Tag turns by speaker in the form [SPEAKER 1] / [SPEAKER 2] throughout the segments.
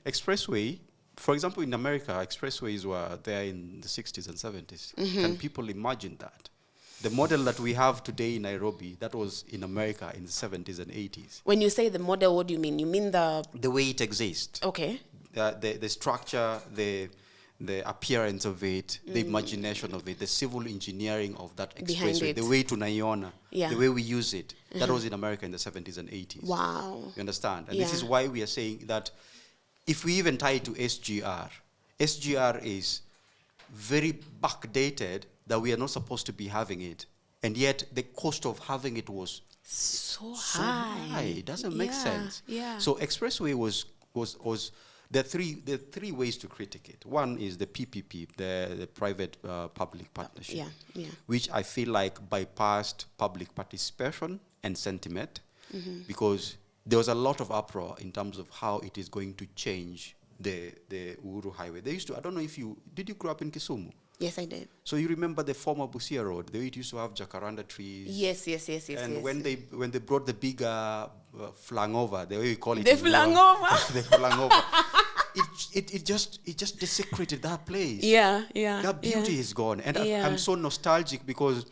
[SPEAKER 1] Expressway, for example, in America, expressways were there in the 60s and 70s. Can people imagine that? The model that we have today in Nairobi, that was in America in the 70s and 80s.
[SPEAKER 2] When you say the model, what do you mean? You mean
[SPEAKER 1] the way it exists.
[SPEAKER 2] Okay.
[SPEAKER 1] The structure, the appearance of it, the imagination of it, the civil engineering of that expressway, the way to Naiona, the way we use it. That was in America in the 70s and 80s.
[SPEAKER 2] Wow.
[SPEAKER 1] You understand? And this is why we are saying that if we even tie it to SGR, SGR is very backdated, that we are not supposed to be having it. And yet the cost of having it was
[SPEAKER 2] so high.
[SPEAKER 1] It doesn't make sense.
[SPEAKER 2] Yeah.
[SPEAKER 1] So expressway was there are three ways to critique it. One is the PPP, the private public partnership, which I feel like bypassed public participation and sentiment, because there was a lot of uproar in terms of how it is going to change the Uhuru Highway. They used to, I don't know if did you grow up in Kisumu?
[SPEAKER 2] Yes, I did.
[SPEAKER 1] So you remember the former Busia Road, the way it used to have jacaranda trees?
[SPEAKER 2] Yes.
[SPEAKER 1] And when they brought the bigger flangover, the way we call it,
[SPEAKER 2] the flangover,
[SPEAKER 1] the flangover, it just desecrated that place. That beauty is gone, and I'm so nostalgic because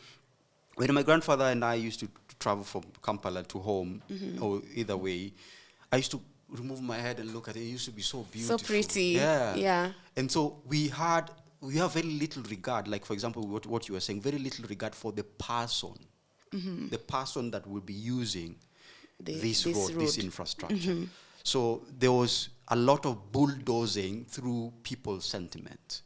[SPEAKER 1] when my grandfather and I used to travel from Kampala to home, or either way, I used to remove my head and look at it. It used to be so beautiful,
[SPEAKER 2] so pretty.
[SPEAKER 1] And so we have very little regard, like for example, what you were saying, very little regard for the person, the person that will be using this road, this infrastructure. So there was a lot of bulldozing through people's sentiment.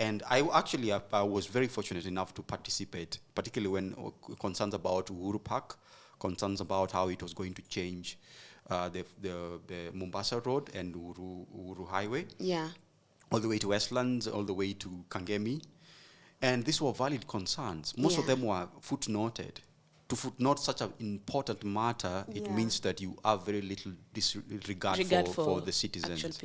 [SPEAKER 1] And I was very fortunate enough to participate, particularly when concerns about Uhuru Park, concerns about how it was going to change the Mombasa Road and Uhuru Highway. All the way to Westlands, all the way to Kangemi. And these were valid concerns. Most of them were footnoted. To footnote such an important matter, it means that you have very little disregard for the citizens.